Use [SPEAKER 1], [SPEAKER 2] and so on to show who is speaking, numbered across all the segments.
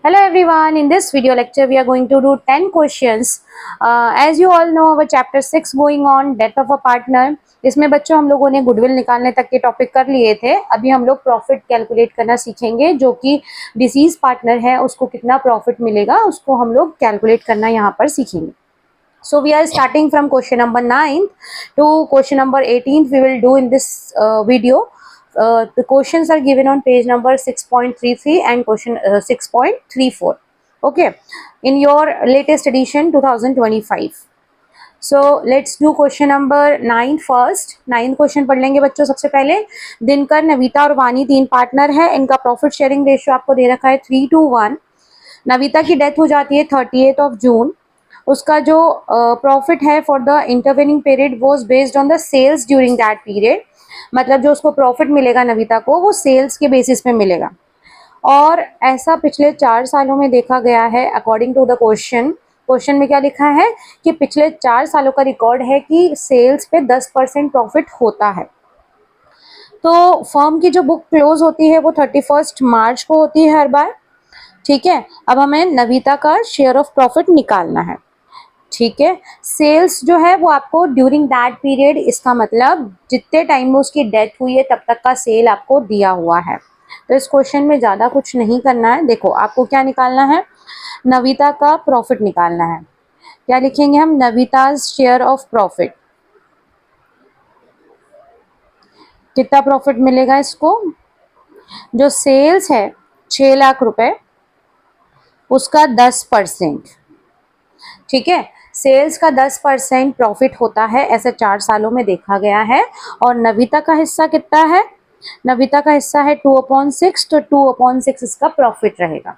[SPEAKER 1] Hello everyone, in this video lecture we are going to do 10 questions. As you all know, our chapter 6 going on, death of a partner. इसमें बच्चों हम लोगों ने goodwill निकालने तक के topic कर लिए थे. अभी हम लोग प्रॉफिट कैलकुलेट करना सीखेंगे, जो कि डिसीज पार्टनर है उसको कितना प्रॉफिट मिलेगा उसको हम लोग कैलकुलेट करना यहाँ पर सीखेंगे. So we are starting from question number 9 to question number 18 we will do in this video. The questions are given on page number 6.33 and question 6.34. Okay, in your latest edition 2025. So let's do question number 9 first. 9 question पढ़ लेंगे बच्चों. सबसे पहले दिनकर, नविता और वानी 3 partner है. इनका profit sharing ratio आपको दे रखा है 3:1. नविता की डेथ हो जाती है 30th जून. उसका जो प्रॉफिट है for the intervening period was based on the sales during that period. मतलब जो उसको प्रॉफिट मिलेगा नविता को वो सेल्स के बेसिस पे मिलेगा. और ऐसा पिछले 4 सालों में देखा गया है. अकॉर्डिंग टू द क्वेश्चन में क्या लिखा है कि पिछले 4 सालों का रिकॉर्ड है कि सेल्स पे 10% प्रॉफिट होता है. तो फर्म की जो बुक क्लोज होती है वो 31 मार्च को होती है हर बार. ठीक है, अब हमें नविता का शेयर ऑफ प्रॉफिट निकालना है. ठीक है, सेल्स जो है वो आपको ड्यूरिंग दैट पीरियड, इसका मतलब जितने टाइम में उसकी डेथ हुई है तब तक का सेल आपको दिया हुआ है. तो इस क्वेश्चन में ज़्यादा कुछ नहीं करना है. देखो आपको क्या निकालना है, नविता का प्रॉफिट निकालना है. क्या लिखेंगे हम, नविताज शेयर ऑफ प्रॉफिट. कितना प्रॉफिट मिलेगा इसको, जो सेल्स है 6 लाख रुपए उसका 10%. ठीक है, सेल्स का 10% प्रॉफिट होता है, ऐसे 4 सालों में देखा गया है. और नविता का हिस्सा कितना है, नविता का हिस्सा है 2/6. तो 2/6 इसका प्रॉफिट रहेगा.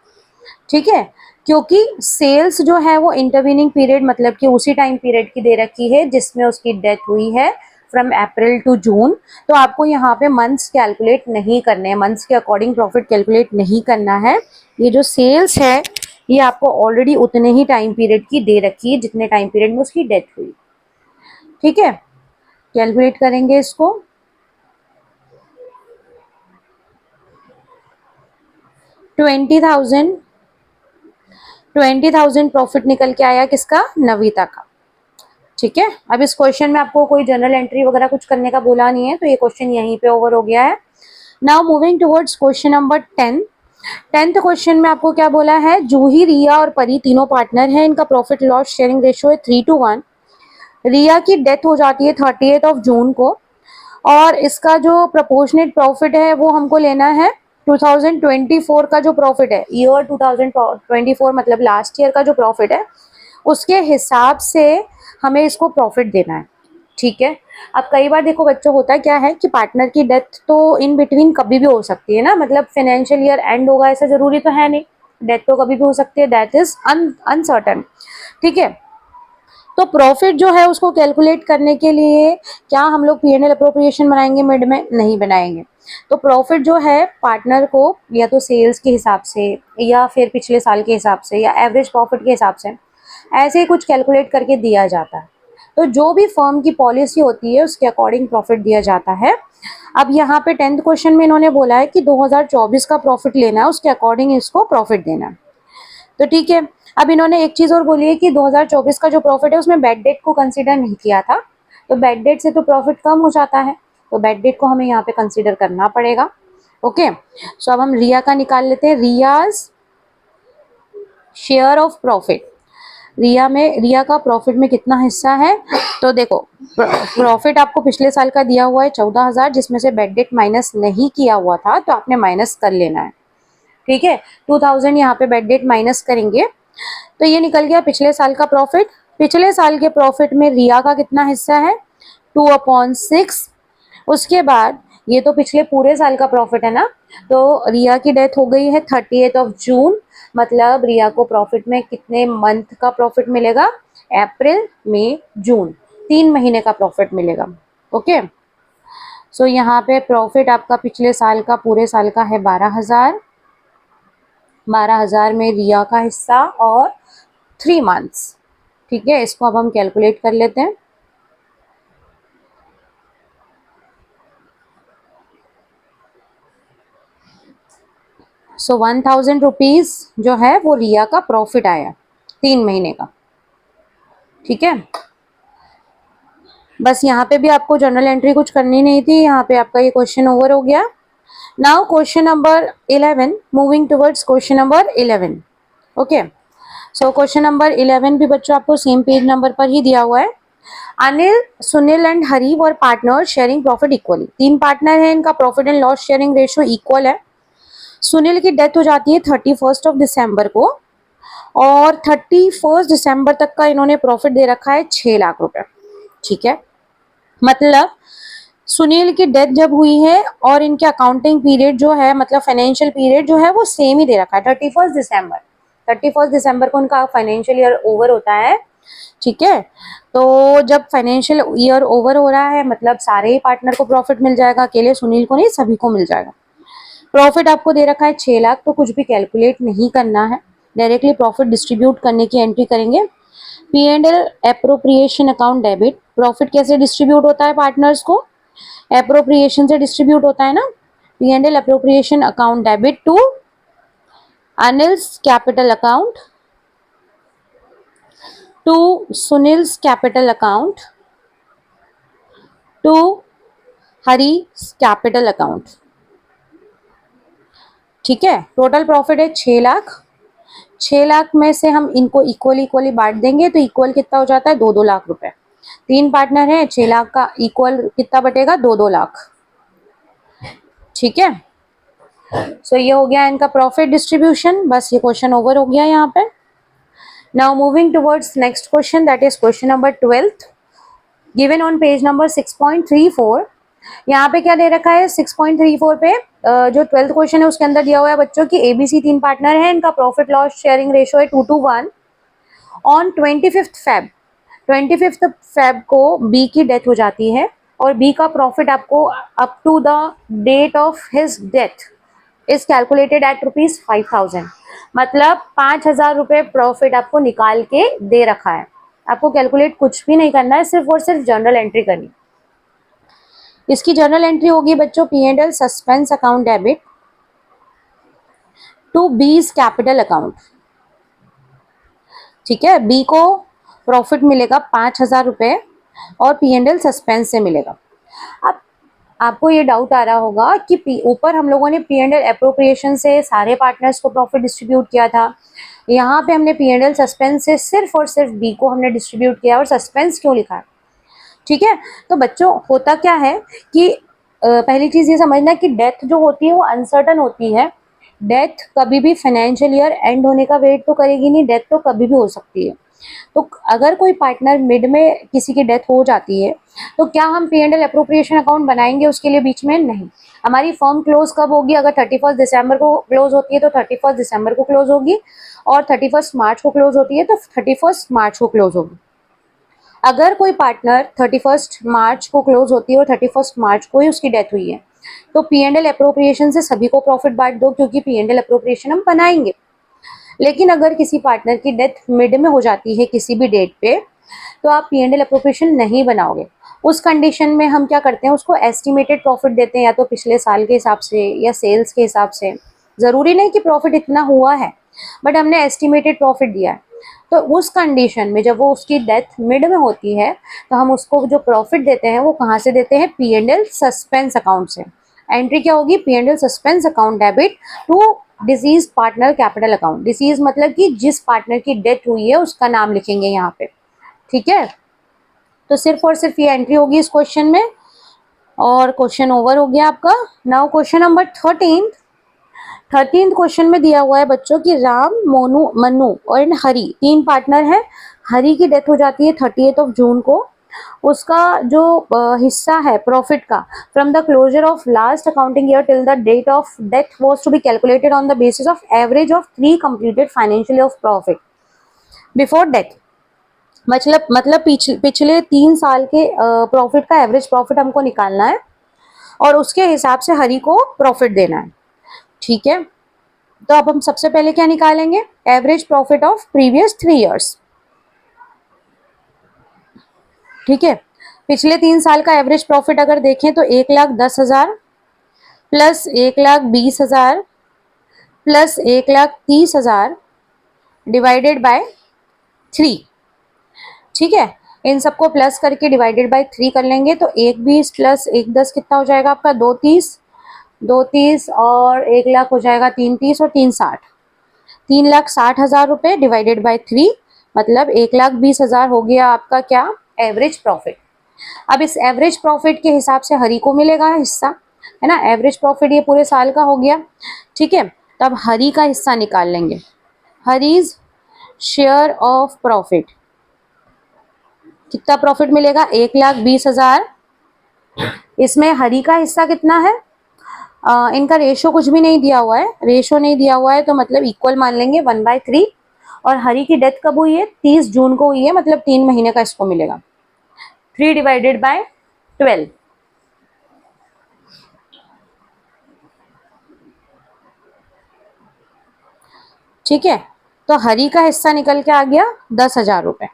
[SPEAKER 1] ठीक है, क्योंकि सेल्स जो है वो इंटरवीनिंग पीरियड मतलब कि उसी टाइम पीरियड की दे रखी है जिसमें उसकी डेथ हुई है, फ्रॉम अप्रैल टू जून. तो आपको यहाँ पे मंथ्स कैलकुलेट नहीं करने हैं, मंथ्स के अकॉर्डिंग प्रॉफिट कैलकुलेट नहीं करना है. ये जो सेल्स है ये आपको ऑलरेडी उतने ही टाइम पीरियड की दे रखी है जितने टाइम पीरियड में उसकी डेथ हुई. ठीक है, कैलकुलेट करेंगे इसको. 20,000 प्रॉफिट निकल के आया किसका, नविता का. ठीक है, अब इस क्वेश्चन में आपको कोई जर्नल एंट्री वगैरह कुछ करने का बोला नहीं है, तो ये क्वेश्चन यहीं पे ओवर हो गया है. Now moving towards question number 10. 10th question में आपको क्या बोला है, जूही, रिया और परी तीनों पार्टनर हैं. इनका प्रॉफिट लॉस शेयरिंग रेशियो है 3:1. रिया की डेथ हो जाती है 30th जून को. और इसका जो प्रोपोर्शनेट प्रॉफिट है वो हमको लेना है 2024 का जो प्रॉफिट है, ईयर 2024 मतलब लास्ट ईयर का जो प्रॉफिट है उसके हिसाब से हमें इसको प्रॉफिट देना है. ठीक है, अब कई बार देखो बच्चों होता क्या है कि पार्टनर की डेथ तो इन बिटवीन कभी भी हो सकती है ना, मतलब फाइनेंशियल ईयर एंड होगा ऐसा जरूरी तो है नहीं. डेथ तो कभी भी हो सकती है, दैट इज अनसर्टन. ठीक है, तो प्रॉफिट जो है उसको कैलकुलेट करने के लिए क्या हम लोग P&L अप्रोप्रिएशन बनाएंगे, मिड में नहीं बनाएंगे. तो प्रॉफिट जो है पार्टनर को या तो सेल्स के हिसाब से या फिर पिछले साल के हिसाब से या एवरेज प्रॉफिट के हिसाब से ऐसे ही कुछ कैलकुलेट करके दिया जाता है. तो जो भी फर्म की पॉलिसी होती है उसके अकॉर्डिंग प्रॉफिट दिया जाता है. अब यहाँ पे 10th क्वेश्चन में इन्होंने बोला है कि 2024 का प्रॉफिट लेना है, उसके अकॉर्डिंग इसको प्रॉफिट देना है. तो ठीक है, अब इन्होंने एक चीज और बोली है कि 2024 का जो प्रॉफिट है उसमें बेड डेट को कंसीडर नहीं किया था. तो बेड डेट से तो प्रॉफिट कम हो जाता है, तो बेड डेट को हमें यहाँ पे कंसीडर करना पड़ेगा. ओके, सो अब हम रिया का निकाल लेते हैं. रियाज शेयर ऑफ प्रॉफिट. रिया का प्रॉफिट में कितना हिस्सा है, तो देखो प्रॉफिट आपको पिछले साल का दिया हुआ है 14,000, जिसमें से बेड डेट माइनस नहीं किया हुआ था तो आपने माइनस कर लेना है. ठीक है, 2000 यहाँ पे बेड डेट माइनस करेंगे तो ये निकल गया पिछले साल का प्रॉफिट. पिछले साल के प्रॉफिट में रिया का कितना हिस्सा है, 2/6. उसके बाद ये तो पिछले पूरे साल का प्रॉफिट है ना, तो रिया की डेथ हो गई है 30th जून. मतलब रिया को प्रॉफिट में कितने मंथ का प्रॉफिट मिलेगा, अप्रैल मई जून, 3 महीने का प्रॉफिट मिलेगा. ओके, सो यहाँ पे प्रॉफिट आपका पिछले साल का पूरे साल का है 12,000. 12,000 में रिया का हिस्सा और 3 मंथ्स. ठीक है, इसको अब हम कैलकुलेट कर लेते हैं. सो 1000 रुपीज जो है वो रिया का प्रॉफिट आया 3 महीने का। ठीक है, बस यहाँ पे भी आपको जर्नल एंट्री कुछ करनी नहीं थी, यहाँ पे आपका ये क्वेश्चन ओवर हो गया। Now question number 11, moving towards question number 11। Okay, so question number 11 भी बच्चों आपको सेम पेज नंबर पर ही दिया हुआ है। Anil, Sunil and Hari were partner sharing profit equally. 3 partner है, इनका profit and loss sharing ratio equal है। सुनील की डेथ हो जाती है 31 दिसंबर को और 31 दिसंबर तक का इन्होंने प्रॉफिट दे रखा है 6 लाख रुपए। ठीक है, मतलब सुनील की डेथ जब हुई है और इनके अकाउंटिंग पीरियड जो है, मतलब फाइनेंशियल पीरियड जो है वो सेम ही दे रखा है, 31 दिसंबर को उनका फाइनेंशियल ईयर ओवर होता है। ठीक है, तो जब फाइनेंशियल ईयर ओवर हो रहा है मतलब सारे ही पार्टनर को प्रॉफिट मिल जाएगा, अकेले सुनील को नहीं, सभी को मिल जाएगा। प्रॉफिट आपको दे रखा है 6 लाख, तो कुछ भी कैलकुलेट नहीं करना है, डायरेक्टली प्रॉफिट डिस्ट्रीब्यूट करने की एंट्री करेंगे। P&L appropriation account debit. Profit कैसे डिस्ट्रीब्यूट होता है पार्टनर्स को? एप्रोप्रिएशन से डिस्ट्रीब्यूट होता है ना। P&L appropriation account debit to Anil's capital account, to Sunil's capital account, to Hari's capital account. ठीक है, टोटल प्रॉफिट है 6 लाख। 6 लाख में से हम इनको इक्वली बांट देंगे तो इक्वल कितना हो जाता है? 2-2 लाख रुपए। 3 पार्टनर है, 6 लाख का इक्वल कितना बटेगा? 2-2 लाख। ठीक है, सो ये हो गया इनका प्रॉफिट डिस्ट्रीब्यूशन। बस ये क्वेश्चन ओवर हो गया यहाँ पे। Now moving towards next question, that is question number 12 given on page number 6.34। यहाँ पे क्या दे रखा है 6.34 पे? जो 12th क्वेश्चन है उसके अंदर दिया हुआ है बच्चों की ABC 3 पार्टनर है, इनका प्रॉफिट लॉस शेयरिंग रेशियो है 2:1। ऑन 25th फेब को बी की डेथ हो जाती है और बी का प्रॉफिट आपको up to the date of his death is calculated at ₹5,000। मतलब 5,000 रुपए प्रॉफिट आपको निकाल के दे रखा है। आपको कैलकुलेट कुछ भी नहीं करना है, सिर्फ और सिर्फ जर्नल एंट्री करनी। इसकी जर्नल एंट्री होगी बच्चों P&L suspense account debit to B's capital account. ठीक है, बी को प्रॉफिट मिलेगा 5,000 रुपए और P&L सस्पेंस से मिलेगा। अब आपको ये डाउट आ रहा होगा कि ऊपर हम लोगों ने P&L एप्रोप्रिएशन से सारे पार्टनर्स को प्रॉफिट डिस्ट्रीब्यूट किया था, यहाँ पे हमने P&L सस्पेंस से सिर्फ और सिर्फ बी को हमने डिस्ट्रीब्यूट किया और सस्पेंस क्यों लिखा है? ठीक है, तो बच्चों होता क्या है कि पहली चीज ये समझना कि डेथ जो होती है वो अनसर्टन होती है। डेथ कभी भी फाइनेंशियल ईयर एंड होने का वेट तो करेगी नहीं, डेथ तो कभी भी हो सकती है। तो अगर कोई पार्टनर मिड में किसी की डेथ हो जाती है तो क्या हम P&L एप्रोप्रिएशन अकाउंट बनाएंगे उसके लिए बीच में? नहीं। हमारी फर्म क्लोज कब होगी? अगर 31 दिसंबर को क्लोज होती है तो 31 दिसंबर को क्लोज होगी और 31 मार्च को क्लोज होती है तो 31 मार्च को क्लोज होगी। अगर कोई पार्टनर 31 मार्च को क्लोज होती है और 31 मार्च को ही उसकी डेथ हुई है तो P&L एप्रोप्रिएशन से सभी को प्रॉफिट बांट दो, क्योंकि P&L एप्रोप्रिएशन हम बनाएंगे। लेकिन अगर किसी पार्टनर की डेथ मिड में हो जाती है किसी भी डेट पे तो आप P&L एप्रोप्रिएशन नहीं बनाओगे। उस कंडीशन में हम क्या करते हैं, उसको एस्टिमेटेड प्रॉफिट देते हैं, या तो पिछले साल के हिसाब से या सेल्स के हिसाब से। जरूरी नहीं कि प्रॉफिट इतना हुआ है, बट हमने एस्टिमेटेड प्रॉफिट दिया है। तो उस कंडीशन में जब वो उसकी डेथ मिड में होती है तो हम उसको जो प्रॉफिट देते हैं वो कहाँ से देते हैं? P&L सस्पेंस अकाउंट से। एंट्री क्या होगी? P&L suspense account debit to deceased partner capital account. Deceased मतलब कि जिस पार्टनर की डेथ हुई है उसका नाम लिखेंगे यहाँ पे। ठीक है, तो सिर्फ और सिर्फ ये एंट्री होगी इस क्वेश्चन में और क्वेश्चन ओवर हो गया आपका। Now question number 13th question में दिया हुआ है बच्चों की राम, मोनू, मन्नू और हरी 3 पार्टनर है। हरी की डेथ हो जाती है 30 जून को। उसका जो हिस्सा है प्रॉफिट का from the closure of last accounting year till the date of death was to be calculated on the basis of average of 3 completed financial of profit before death. मतलब पिछले 3 साल के प्रॉफिट का एवरेज प्रॉफिट हमको निकालना है और उसके हिसाब से हरी को प्रॉफिट देना है। ठीक है, तो अब हम सबसे पहले क्या निकालेंगे? Average profit of previous 3 years. ठीक है, पिछले 3 साल का एवरेज प्रॉफिट अगर देखें तो 1,10,000 प्लस 1,20,000 प्लस 1,30,000 डिवाइडेड बाय 3। ठीक है, इन सबको प्लस करके डिवाइडेड बाय 3 कर लेंगे तो 1,20 प्लस 1,10 कितना हो जाएगा आपका 2,30, 2,30 और 1,00,000 हो जाएगा 3,30 और 3,60, 3,60,000 रुपए डिवाइडेड बाय 3, मतलब 1,20,000 हो गया आपका क्या एवरेज प्रॉफिट। अब इस एवरेज प्रॉफिट के हिसाब से हरी को मिलेगा हिस्सा, है ना, एवरेज प्रॉफिट ये पूरे साल का हो गया। ठीक है, तो अब हरी का हिस्सा निकाल लेंगे, हरीज शेयर ऑफ प्रॉफिट, कितना प्रॉफिट मिलेगा 1,20,000। इसमें हरी का हिस्सा कितना है, इनका रेशो कुछ भी नहीं दिया हुआ है, रेशो नहीं दिया हुआ है तो मतलब इक्वल मान लेंगे 1/3। और हरी की डेथ कब हुई है 30 जून को हुई है, मतलब 3 महीने का इसको मिलेगा 3 डिवाइडेड बाय 12। ठीक है, तो हरी का हिस्सा निकल के आ गया 10,000 रुपए,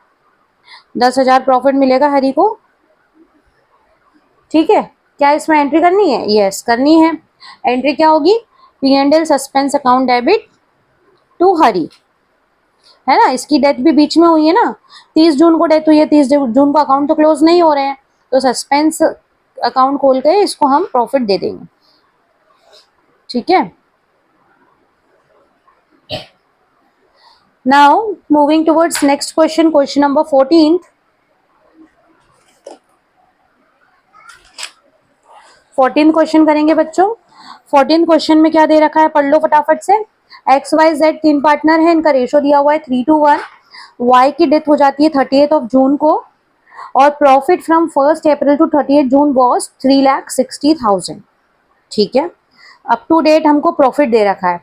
[SPEAKER 1] 10,000 प्रॉफिट मिलेगा हरी को। ठीक है, क्या इसमें एंट्री करनी है, यस करनी है। एंट्री क्या होगी, P&L suspense account debit to Hari, है ना, इसकी डेथ भी बीच में हुई है ना, 30 जून को डेथ हुई है, 30 जून को अकाउंट तो क्लोज नहीं हो रहे हैं, तो सस्पेंस अकाउंट खोल के इसको हम प्रॉफिट दे देंगे। ठीक है, now moving towards next question, question number 14। 14 question करेंगे बच्चों। 14 क्वेश्चन में क्या दे रखा है पढ़ लो फटाफट से। XYZ 3 पार्टनर है, इनका रेशो दिया हुआ है 3:1। Y की डेथ हो जाती है 30 जून को और profit from 1 April to 30 June was 3,60,000। ठीक है, अप टू डेट हमको प्रॉफिट दे रखा है।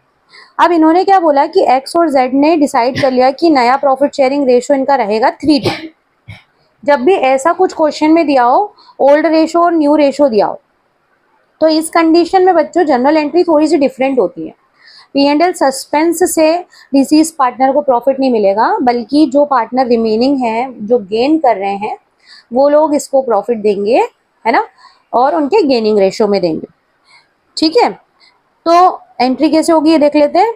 [SPEAKER 1] अब इन्होंने क्या बोला कि X और Z ने डिसाइड कर लिया कि नया प्रॉफिट शेयरिंग रेशो इनका रहेगा 3:2। जब भी ऐसा कुछ क्वेश्चन में दिया हो, ओल्ड रेशो और न्यू रेशो दिया हो, तो इस कंडीशन में बच्चों जनरल एंट्री थोड़ी सी डिफरेंट होती है। P&L सस्पेंस से डिसीज पार्टनर को प्रॉफिट नहीं मिलेगा, बल्कि जो पार्टनर रिमेनिंग है, जो गेन कर रहे हैं, वो लोग इसको प्रॉफिट देंगे, है ना, और उनके गेनिंग रेशो में देंगे। ठीक है, तो एंट्री कैसे होगी ये देख लेते हैं।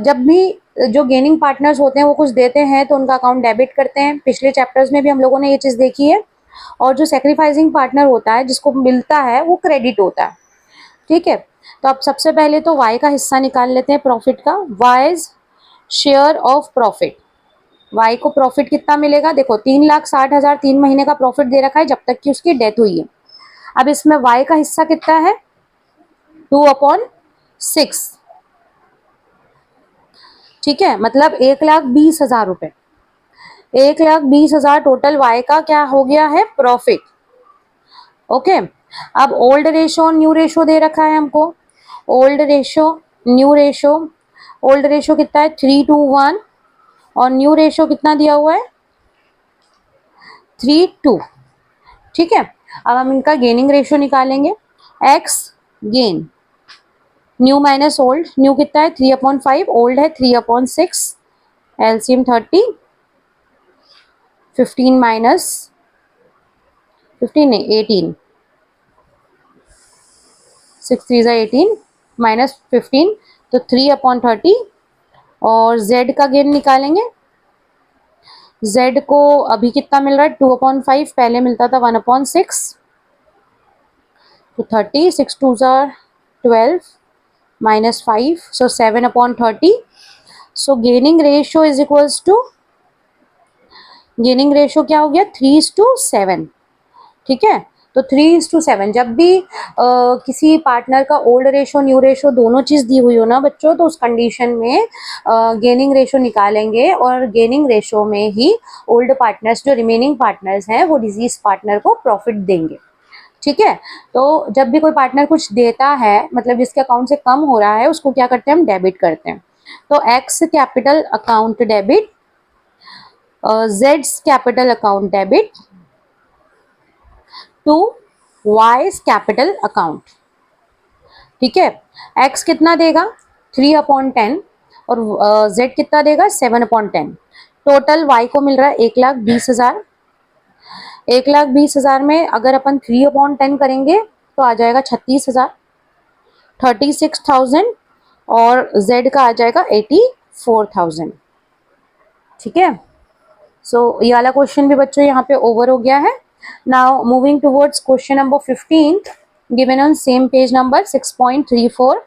[SPEAKER 1] जब भी जो गेनिंग पार्टनर्स होते हैं वो कुछ देते हैं तो उनका अकाउंट डेबिट करते हैं, पिछले चैप्टर्स में भी हम लोगों ने ये चीज़ देखी है। और जो सेक्रीफाइसिंग पार्टनर होता है जिसको मिलता है वो क्रेडिट होता है। ठीक है, तो अब सबसे पहले तो वाई का हिस्सा निकाल लेते हैं प्रॉफिट का, Y's share of profit. Y को प्रॉफिट कितना मिलेगा, देखो 3,60,000 3 महीने का प्रॉफिट दे रखा है जब तक कि उसकी डेथ हुई है। अब इसमें वाई का हिस्सा कितना है 2/6। ठीक है, मतलब 1,20,000 रुपए, 1,20,000 टोटल वाई का क्या हो गया है प्रॉफिट। ओके, अब ओल्ड रेशो और न्यू रेशो दे रखा है हमको, old ratio new ratio. Old ratio कितना है 3:1 और न्यू रेशो कितना दिया हुआ है 3:2। ठीक है, अब हम इनका गेनिंग रेशो निकालेंगे, x gain, new minus old, new कितना है 3/5, ओल्ड है 3/6, एलसीएम 30, 15 माइनस 15 नहीं 18, 6 3 18 माइनस 15, तो 3/30। और z का गेन निकालेंगे, z को अभी कितना मिल रहा है 2/5, पहले मिलता था 1/6, तो 30, 6 2 12 minus 5, so 7/30। So gaining ratio is equals to, gaining ratio क्या हो गया 3:7। ठीक है, तो 3:7 जब भी किसी पार्टनर का ओल्ड रेशो न्यू रेशो दोनों चीज दी हुई हो ना बच्चों, तो उस कंडीशन में गेनिंग रेशो निकालेंगे और गेनिंग रेशो में ही ओल्ड पार्टनर्स जो रिमेनिंग पार्टनर्स हैं वो डिजीज पार्टनर को प्रॉफिट देंगे। ठीक है, तो जब भी कोई पार्टनर कुछ देता है, मतलब जिसके अकाउंट से कम हो रहा है, उसको क्या करते हैं हम डेबिट करते हैं। तो एक्स कैपिटल अकाउंट डेबिट, जेड्स capital account debit to Y's capital account. ठीक है, x कितना देगा 3/10 और z कितना देगा 7/10। टोटल y को मिल रहा है 1,20,000। 1,20,000 में अगर अपन 3/10 करेंगे तो आ जाएगा 36,000, 36,000 और Z का आ जाएगा 84,000। ठीक है, सो ये वाला क्वेश्चन भी बच्चों यहाँ पे ओवर हो गया है। Now moving towards question number 15 given on same page number 6.34।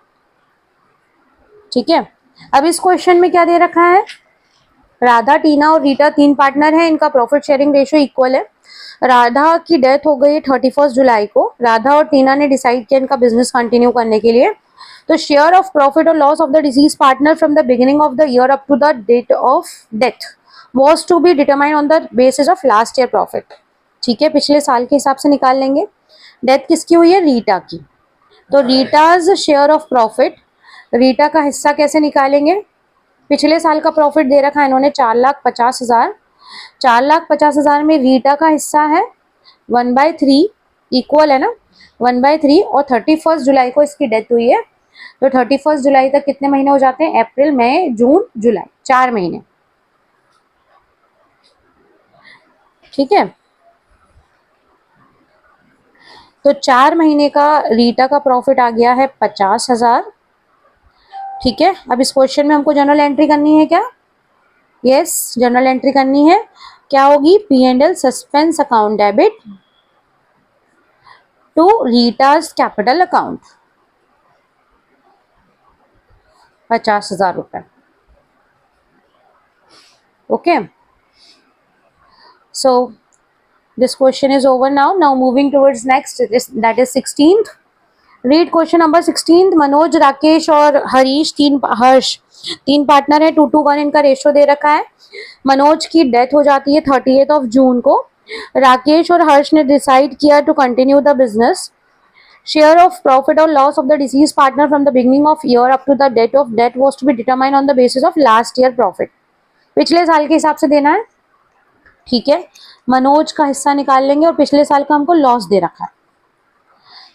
[SPEAKER 1] ठीक है, अब इस क्वेश्चन में क्या दे रखा है, राधा, टीना और रीटा 3 पार्टनर हैं, इनका प्रॉफिट शेयरिंग रेशियो इक्वल है। राधा की डेथ हो गई 31 जुलाई को। राधा और टीना ने डिसाइड किया इनका बिजनेस कंटिन्यू करने के लिए। तो शेयर ऑफ प्रॉफिट और loss of the deceased partner from the beginning of the year up to the date of death was to be determined on the basis of last year profit. ठीक है, पिछले साल के हिसाब से निकाल लेंगे। डेथ किसकी हुई है, रीटा की। तो Rita's share of profit, Rita का हिस्सा कैसे निकालेंगे, पिछले साल का प्रॉफिट दे रखा है इन्होंने 4,50,000। 4,50,000 में रीटा का हिस्सा है 1/3, इक्वल है ना 1/3, और 31 जुलाई को इसकी डेथ हुई है। तो 31 जुलाई तक कितने महीने हो जाते हैं, अप्रैल, मई, जून, जुलाई, 4 महीने। ठीक है, तो 4 महीने का रीटा का प्रॉफिट आ गया है 50,000। ठीक है, अब इस क्वेश्चन में हमको जनरल एंट्री करनी है क्या, यस जनरल एंट्री करनी है। क्या होगी, P&L suspense account debit to Rita's capital account 50,000 रुपए। Okay, so this question is over now. Now moving towards next, that is 16th. Read question number 16th. Manoj, Rakesh और हरीश हर्ष तीन पार्टनर है, 2:1 इनका रेशियो दे रखा है। मनोज की डेथ हो जाती है 30 जून को। राकेश और हर्ष ने डिसाइड किया to continue the business. Share of profit और loss of the deceased partner from the beginning of year up to the date of death was to be determined on the basis of last year profit. पिछले साल के हिसाब से देना है। ठीक है, मनोज का हिस्सा निकाल लेंगे और पिछले साल का हमको लॉस दे रखा है,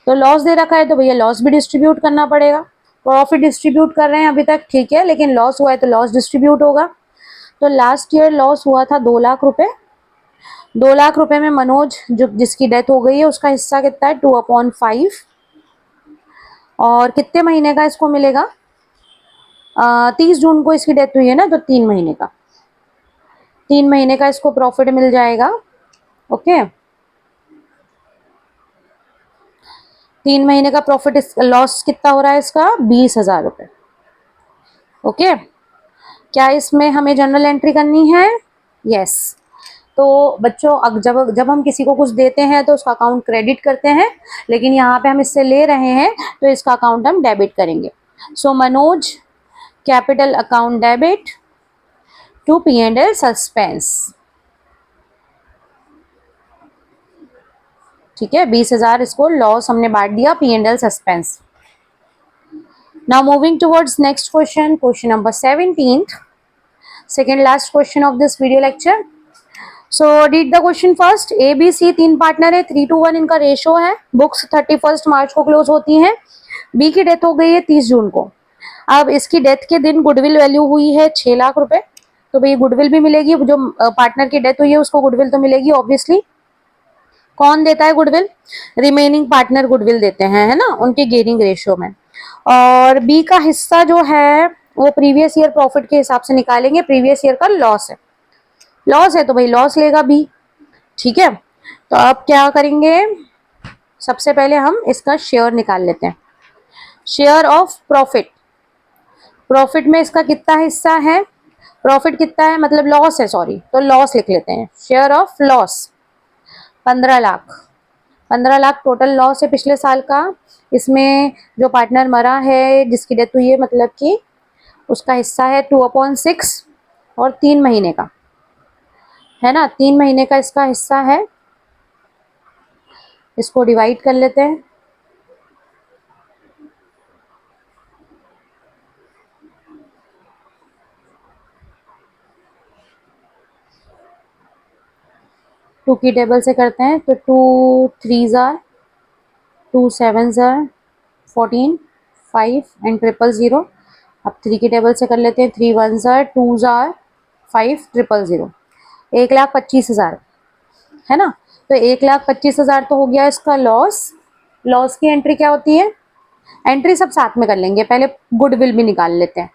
[SPEAKER 1] तो लॉस दे रखा है तो भैया लॉस भी डिस्ट्रीब्यूट करना पड़ेगा। प्रॉफिट डिस्ट्रीब्यूट कर रहे हैं अभी तक, ठीक है, लेकिन लॉस हुआ है तो लॉस डिस्ट्रीब्यूट होगा। तो लास्ट ईयर लॉस हुआ था 2 लाख रुपए। 2 लाख रुपए में मनोज जो जिसकी डेथ हो गई है उसका हिस्सा कितना है, 2/5। और कितने महीने का इसको मिलेगा, 30 जून को इसकी डेथ हुई है ना, तो 3 महीने का, 3 महीने का इसको प्रॉफिट मिल जाएगा। ओके, 3 महीने का प्रॉफिट, लॉस कितना हो रहा है इसका, 20,000 रुपए। ओके, क्या इसमें हमें जनरल एंट्री करनी है, यस। तो बच्चों जब हम किसी को कुछ देते हैं तो उसका अकाउंट क्रेडिट करते हैं, लेकिन यहाँ पे हम इससे ले रहे हैं तो इसका अकाउंट हम डेबिट करेंगे। So Manoj capital account debit to P&L suspense. ठीक है, 20,000 इसको लॉस हमने बांट दिया P&L suspense. Now moving towards next question, question number 17th, second last question of this video lecture. So read the question first. ABC 3 partner है, 3:1 इनका ratio है। Books 31 मार्च को क्लोज होती हैं। बी की डेथ हो गई है 30 जून को। अब इसकी डेथ के दिन गुडविल वैल्यू हुई है 6 लाख रुपए, तो भाई गुडविल भी मिलेगी, जो पार्टनर की डेथ हुई है उसको गुडविल तो मिलेगी ऑब्वियसली। कौन देता है गुडविल, रिमेनिंग पार्टनर गुडविल देते हैं, है ना, उनके गेयरिंग रेशियो में। और बी का हिस्सा जो है वो प्रीवियस ईयर प्रॉफिट के हिसाब से निकालेंगे, प्रीवियस ईयर का लॉस है, लॉस है तो भाई लॉस लेगा बी। ठीक है, तो अब क्या करेंगे, सबसे पहले हम इसका शेयर निकाल लेते हैं। शेयर ऑफ प्रॉफिट, प्रॉफिट में इसका कितना हिस्सा है, प्रॉफिट कितना है मतलब लॉस है, सॉरी, तो लॉस लिख लेते हैं। Share of loss 15 lakh, 15 lakh total loss है पिछले साल का। इसमें जो पार्टनर मरा है जिसकी डेथ हुई है मतलब कि उसका हिस्सा है 2/6 और 3 महीने का है ना, 3 महीने का इसका हिस्सा है। इसको डिवाइड कर लेते हैं। टू की टेबल से करते हैं तो 2 3 जार 2 7 जार 14 5 एंड 000। अब 3 की टेबल से कर लेते हैं, 3 1 जार 2 जार 5 000। 1,25,000 है ना, तो 1,25,000 तो हो गया इसका लॉस। लॉस की एंट्री क्या होती है, एंट्री सब साथ में कर लेंगे, पहले गुडविल भी निकाल लेते हैं,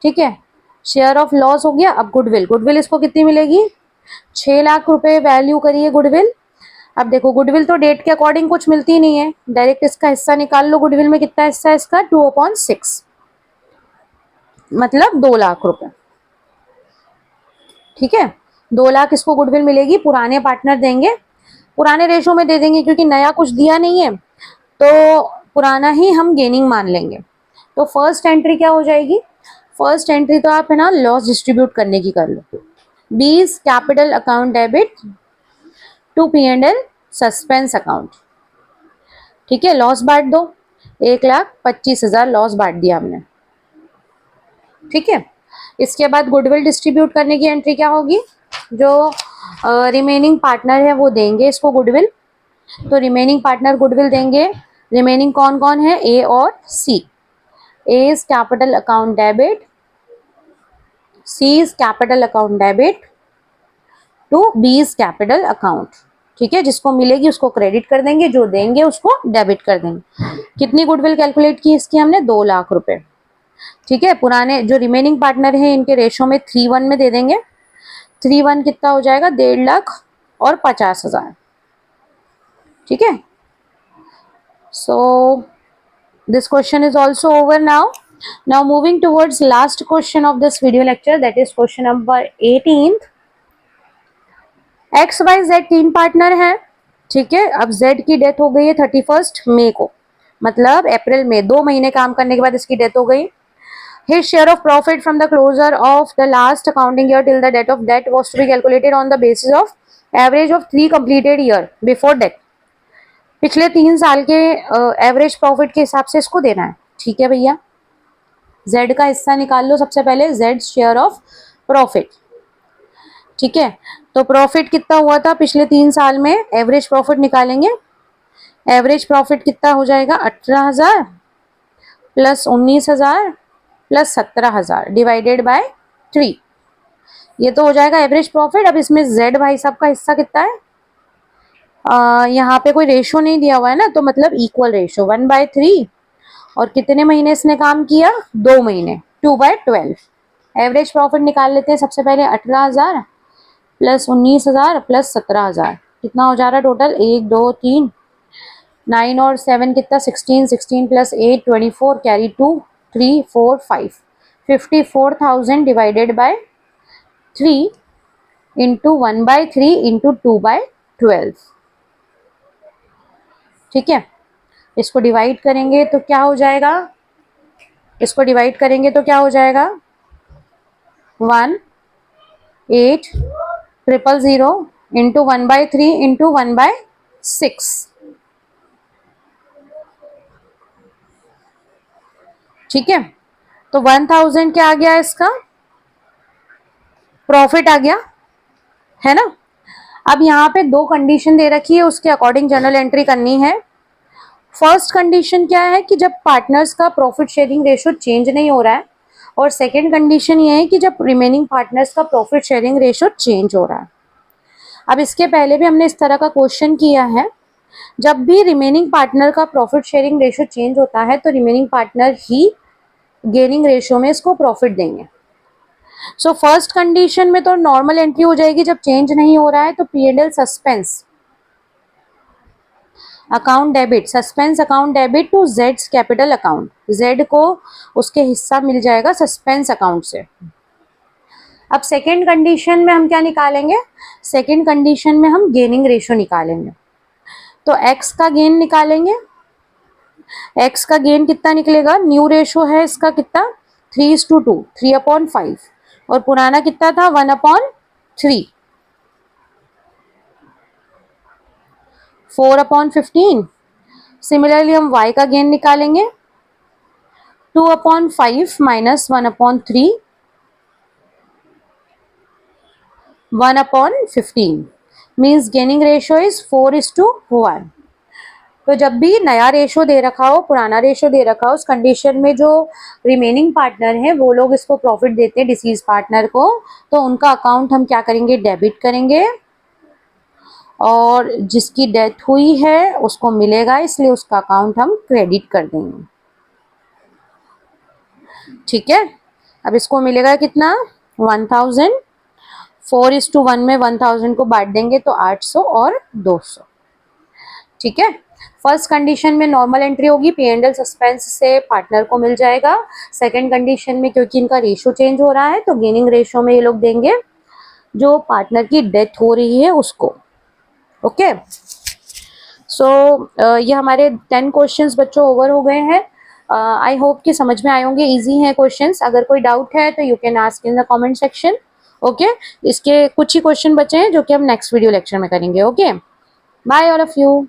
[SPEAKER 1] ठीक है। शेयर ऑफ लॉस हो गया, अब गुडविल, गुडविल इसको कितनी मिलेगी, 6 लाख रुपए वैल्यू करिए गुडविल। अब देखो गुडविल तो डेट के अकॉर्डिंग कुछ मिलती नहीं है, डायरेक्ट इसका हिस्सा निकाल लो। गुडविल में कितना हिस्सा है इसका, 2/6, मतलब 2 लाख रुपए, ठीक है। 2 लाख इसको गुडविल मिलेगी, पुराने पार्टनर देंगे, पुराने रेशो में दे देंगे क्योंकि नया कुछ दिया नहीं है, तो पुराना ही हम गेनिंग मान लेंगे। तो फर्स्ट एंट्री क्या हो जाएगी, फर्स्ट एंट्री तो आप है ना लॉस डिस्ट्रीब्यूट करने की कर लो। बीस capital account debit to P&L suspense account, ठीक है। लॉस बांट दो, 1,25,000 लॉस बांट दिया हमने, ठीक है। इसके बाद गुडविल डिस्ट्रीब्यूट करने की एंट्री क्या होगी, जो रिमेनिंग पार्टनर है वो देंगे इसको गुडविल, तो रिमेनिंग पार्टनर गुडविल देंगे। रिमेनिंग कौन कौन है, ए और C. A is capital account debit, C is capital account debit to B is capital account, ठीक है। जिसको मिलेगी उसको क्रेडिट कर देंगे, जो देंगे उसको डेबिट कर देंगे। कितनी गुडविल कैलकुलेट की इसकी हमने, 2 लाख रुपए, ठीक है। पुराने जो रिमेनिंग पार्टनर है इनके रेशो में 3:1 में दे देंगे। 3:1 कितना हो जाएगा, 1.5 लाख और 50,000, ठीक है। सो this question is also over now. Now moving towards last question of this video lecture, that is question number 18th. X Y Z 3 partner हैं, ठीक है। अब जेड की डेथ हो गई है 31 मई को, मतलब अप्रैल में 2 महीने काम करने के बाद इसकी डेथ हो गई। His share of profit from the closure of the last accounting year till the date of death was to be calculated on the basis of average of 3 completed year before death. पिछले 3 साल के average profit के हिसाब से इसको देना है, ठीक है भैया। जेड का हिस्सा निकाल लो सबसे पहले, जेड शेयर ऑफ प्रॉफिट, ठीक है। तो प्रॉफिट कितना हुआ था पिछले 3 साल में, एवरेज प्रॉफिट निकालेंगे। एवरेज प्रॉफिट कितना हो जाएगा, 18,000 प्लस 19,000 प्लस 17,000 डिवाइडेड बाय 3, ये तो हो जाएगा एवरेज प्रॉफिट। अब इसमें जेड भाई साहब का हिस्सा कितना है, यहाँ पे कोई रेशो नहीं दिया हुआ है ना, तो मतलब इक्वल रेशो 1/3, और कितने महीने इसने काम किया, 2 महीने, 2/12। एवरेज प्रॉफिट निकाल लेते हैं सबसे पहले, 18,000 प्लस 19,000 प्लस 17,000, कितना हो जा रहा है टोटल, 1 2 3 9 और 7 कितना, 16, 16 plus 8 24, carry 2 3 4 5, 54,000 divided by 3 into 1/3 into 2/12, ठीक है। इसको डिवाइड करेंगे तो क्या हो जाएगा, इसको डिवाइड करेंगे तो क्या हो जाएगा, 1,8,000 इंटू 1/3 इंटू 1/6, ठीक है। तो 1,000 क्या आ गया, इसका प्रॉफिट आ गया, है ना। अब यहाँ पे 2 कंडीशन दे रखी है, उसके अकॉर्डिंग जनरल एंट्री करनी है। फर्स्ट कंडीशन क्या है कि जब पार्टनर्स का प्रॉफिट शेयरिंग रेशो चेंज नहीं हो रहा है, और सेकेंड कंडीशन ये है कि जब रिमेनिंग पार्टनर्स का प्रॉफिट शेयरिंग रेशो चेंज हो रहा है। अब इसके पहले भी हमने इस तरह का क्वेश्चन किया है, जब भी रिमेनिंग पार्टनर का प्रॉफिट शेयरिंग रेशो चेंज होता है तो रिमेनिंग पार्टनर ही गेनिंग रेशो में इसको प्रॉफिट देंगे। सो फर्स्ट कंडीशन में तो नॉर्मल एंट्री हो जाएगी, जब चेंज नहीं हो रहा है तो P&L suspense account debit, suspense account debit to जेड्स कैपिटल अकाउंट, जेड को उसके हिस्सा मिल जाएगा सस्पेंस अकाउंट से। अब सेकेंड कंडीशन में हम क्या निकालेंगे, सेकेंड कंडीशन में हम गेनिंग रेशो निकालेंगे। तो एक्स का गेन निकालेंगे, एक्स का गेन कितना निकलेगा, न्यू रेशो है इसका कितना, 3:2, 3/5, और पुराना कितना था, 1/3, 4/15। सिमिलरली हम y का गेन निकालेंगे, 2/5 minus 1/3, 1/15 means gaining ratio is 4:1। तो जब भी नया रेशो दे रखा हो, पुराना रेशो दे रखा हो, उस कंडीशन में जो रिमेनिंग पार्टनर है वो लोग इसको प्रॉफिट देते हैं डिसीज पार्टनर को, तो उनका अकाउंट हम क्या करेंगे, डेबिट करेंगे, और जिसकी डेथ हुई है उसको मिलेगा, इसलिए उसका अकाउंट हम क्रेडिट कर देंगे। ठीक है, अब इसको मिलेगा कितना, 1000। 4:1 में 1000 को बांट देंगे तो 800 और 200। ठीक है, फर्स्ट कंडीशन में नॉर्मल एंट्री होगी, पी एंड एल सस्पेंस से पार्टनर को मिल जाएगा। सेकंड कंडीशन में क्योंकि इनका रेशियो चेंज हो रहा है तो गेनिंग रेशियो में ये लोग देंगे जो पार्टनर की डेथ हो रही है उसको। ओके, सो ये हमारे 10 क्वेश्चंस बच्चों ओवर हो गए हैं। आई होप कि समझ में आए होंगे, इजी हैं क्वेश्चंस। अगर कोई डाउट है तो you can ask in the comment section. Okay, इसके कुछ ही क्वेश्चन बचे हैं जो कि हम नेक्स्ट वीडियो लेक्चर में करेंगे। Okay, bye all of you.